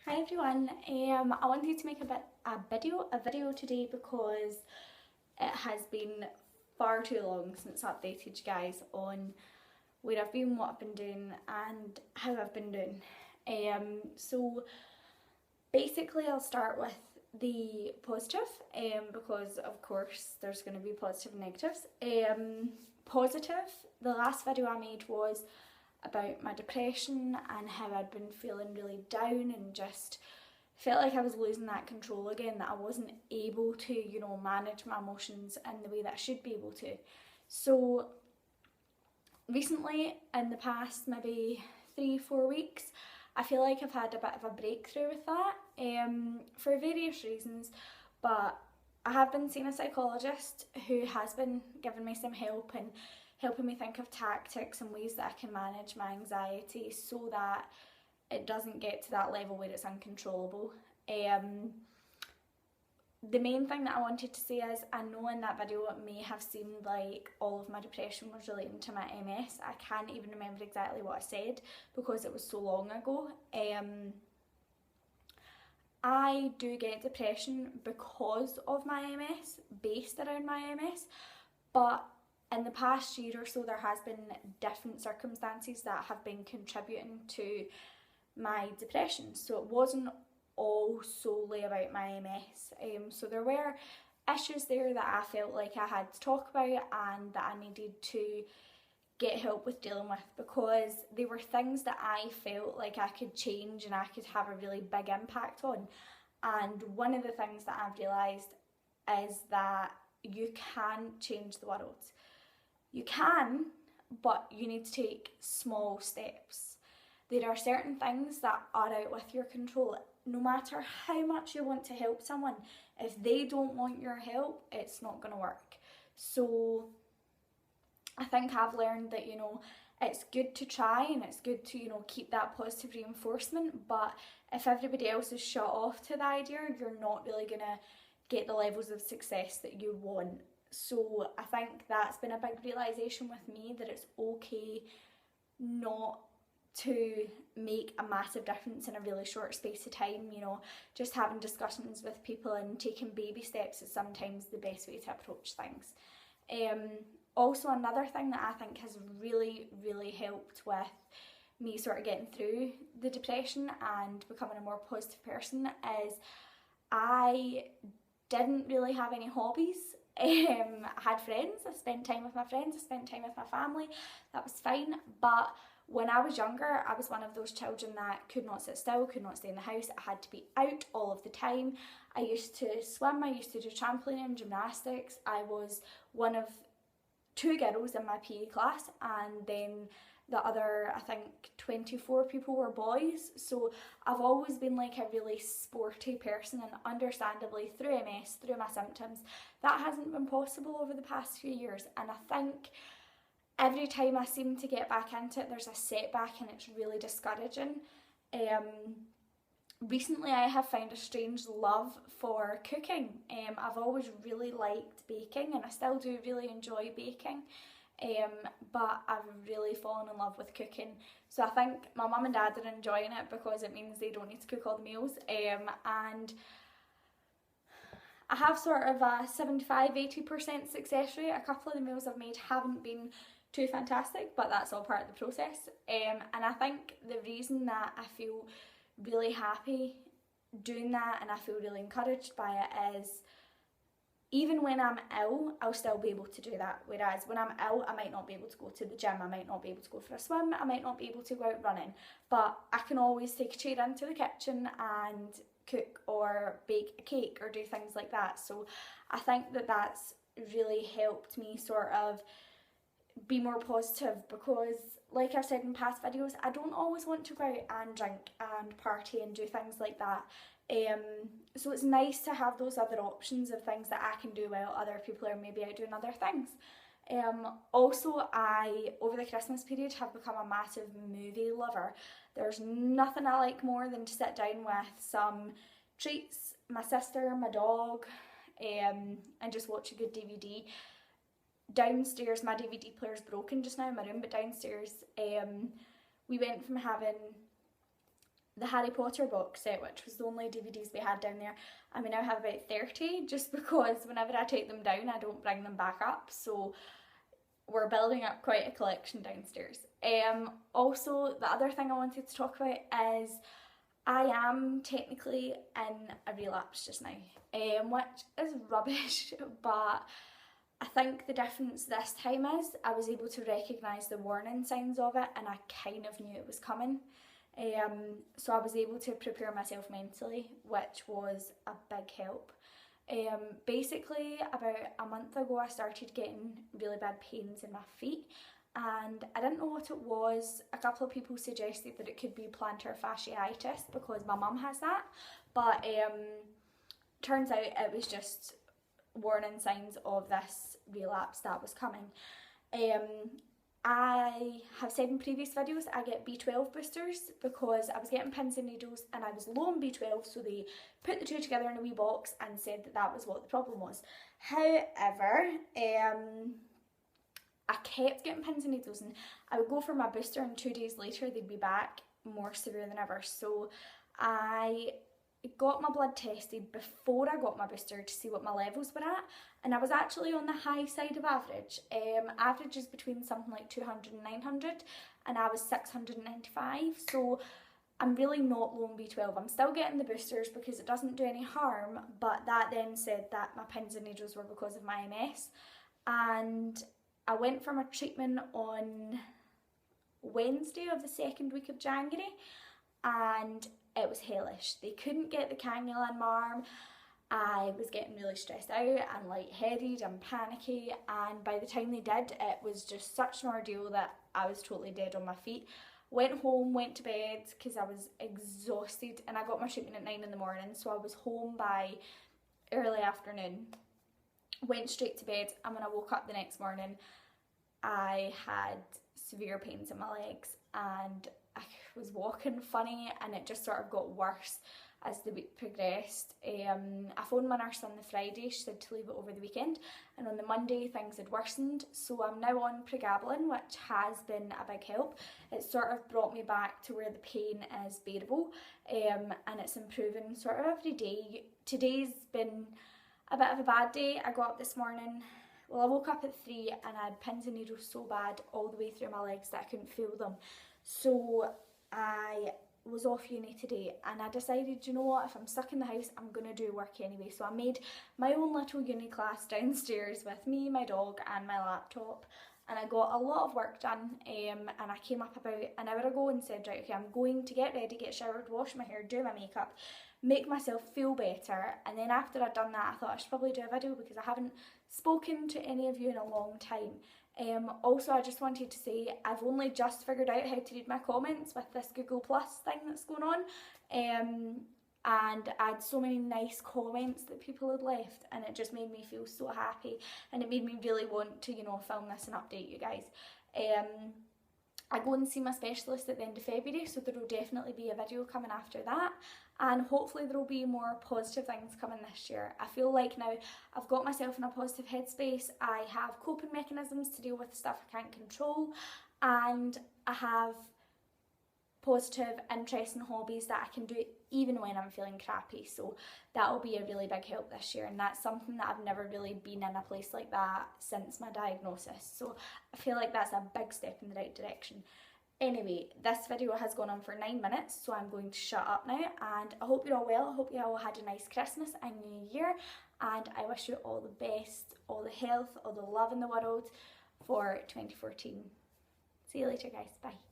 Hi everyone, I wanted to make a video today because it has been far too long since I updated you guys on where I've been, what I've been doing and how I've been doing. So basically I'll start with the positive because of course there's going to be positive and negatives. Positive, the last video I made was about my depression and how I'd been feeling really down and just felt like I was losing that control again, that I wasn't able to, manage my emotions in the way that I should be able to. So recently, in the past maybe 3-4 weeks, I feel like I've had a bit of a breakthrough with that for various reasons, but I have been seeing a psychologist who has been giving me some help and helping me think of tactics and ways that I can manage my anxiety so that it doesn't get to that level where it's uncontrollable. The main thing that I wanted to say is, I know in that video it may have seemed like all of my depression was relating to my MS. I can't even remember exactly what I said because it was so long ago. I do get depression because of my MS, based around my MS, but in the past year or so there has been different circumstances that have been contributing to my depression. So it wasn't all solely about my MS. So there were issues there that I felt like I had to talk about and that I needed to get help with dealing with, because they were things that I felt like I could change and I could have a really big impact on. And one of the things that I've realised is that you can change the world. You can, but you need to take small steps. There are certain things that are out with your control. No matter how much you want to help someone, if they don't want your help, it's not going to work. So I think I've learned that, it's good to try and it's good to, keep that positive reinforcement, but if everybody else is shut off to the idea, you're not really going to get the levels of success that you want. So I think that's been a big realisation with me, that it's okay not to make a massive difference in a really short space of time. Just having discussions with people and taking baby steps is sometimes the best way to approach things. Also, another thing that I think has really helped with me sort of getting through the depression and becoming a more positive person is I didn't really have any hobbies. I had friends, I spent time with my friends, I spent time with my family, that was fine. But when I was younger, I was one of those children that could not sit still, could not stay in the house. I had to be out all of the time. I used to swim, I used to do trampoline and gymnastics. I was one of 2 girls in my PE class, and then the other, I think, 24 people were boys. So I've always been like a really sporty person, and understandably through MS, through my symptoms, that hasn't been possible over the past few years. And I think every time I seem to get back into it, there's a setback and it's really discouraging. Recently I have found a strange love for cooking. I've always really liked baking and I still do really enjoy baking. But I've really fallen in love with cooking. So I think my mum and dad are enjoying it because it means they don't need to cook all the meals. And I have sort of a 75-80% success rate. A couple of the meals I've made haven't been too fantastic, but that's all part of the process. And I think the reason that I feel really happy doing that and I feel really encouraged by it is, even when I'm ill, I'll still be able to do that. Whereas when I'm ill, I might not be able to go to the gym, I might not be able to go for a swim, I might not be able to go out running, but I can always take a chair into the kitchen and cook or bake a cake or do things like that. So I think that that's really helped me sort of be more positive, because like I've said in past videos, I don't always want to go out and drink and party and do things like that. So it's nice to have those other options of things that I can do while other people are maybe out doing other things. Also, I, over the Christmas period, have become a massive movie lover. There's nothing I like more than to sit down with some treats, my sister, my dog, and just watch a good DVD. Downstairs, my DVD player's broken just now in my room, but downstairs we went from having the Harry Potter box set, which was the only DVDs we had down there, and we now have about 30, just because whenever I take them down I don't bring them back up, so we're building up quite a collection downstairs. Also, the other thing I wanted to talk about is I am technically in a relapse just now, which is rubbish, but I think the difference this time is I was able to recognise the warning signs of it, and I kind of knew it was coming. So I was able to prepare myself mentally, which was a big help. Basically, about a month ago I started getting really bad pains in my feet, and I didn't know what it was. A couple of people suggested that it could be plantar fasciitis because my mum has that, but turns out it was just warning signs of this relapse that was coming. I have said in previous videos I get B12 boosters because I was getting pins and needles and I was low on B12, so they put the two together in a wee box and said that that was what the problem was. However, I kept getting pins and needles, and I would go for my booster and 2 days later they'd be back more severe than ever. So I got my blood tested before I got my booster to see what my levels were at, and I was actually on the high side of average. Average is between something like 200 and 900, and I was 695, so I'm really not low on B12. I'm still getting the boosters because it doesn't do any harm, but that then said that my pins and needles were because of my MS, and I went for my treatment on Wednesday of the second week of January, and it was hellish. They couldn't get the cannula in my arm. I was getting really stressed out and lightheaded and panicky, and by the time they did, it was just such an ordeal that I was totally dead on my feet. Went home, went to bed because I was exhausted, and I got my treatment at 9 in the morning, so I was home by early afternoon. Went straight to bed, and when I woke up the next morning I had severe pains in my legs and I was walking funny, and it just sort of got worse as the week progressed. I phoned my nurse on the Friday. She said to leave it over the weekend, and on the Monday things had worsened, so I'm now on pregabalin, which has been a big help. It sort of brought me back to where the pain is bearable, and it's improving sort of every day. Today's been a bit of a bad day. I got up this morning, well, I woke up at 3 and I had pins and needles so bad all the way through my legs that I couldn't feel them. So I was off uni today, and I decided, you know what, if I'm stuck in the house I'm gonna do work anyway. So I made my own little uni class downstairs with me, my dog and my laptop, and I got a lot of work done. And I came up about an hour ago and said, right, okay, I'm going to get ready, get showered, wash my hair, do my makeup, make myself feel better, and then after I'd done that I thought I should probably do a video because I haven't spoken to any of you in a long time. Also, I just wanted to say I've only just figured out how to read my comments with this Google Plus thing that's going on, and I had so many nice comments that people had left, and it just made me feel so happy, and it made me really want to, you know, film this and update you guys. I go and see my specialist at the end of February, so there will definitely be a video coming after that, and hopefully there will be more positive things coming this year. I feel like now I've got myself in a positive headspace. I have coping mechanisms to deal with stuff I can't control, and I have positive, interesting hobbies that I can do even when I'm feeling crappy, so that will be a really big help this year, and that's something that I've never really been in a place like that since my diagnosis, so I feel like that's a big step in the right direction. Anyway, this video has gone on for 9 minutes, so I'm going to shut up now, and I hope you're all well. I hope you all had a nice Christmas and New Year, and I wish you all the best, all the health, all the love in the world for 2014. See you later guys, bye.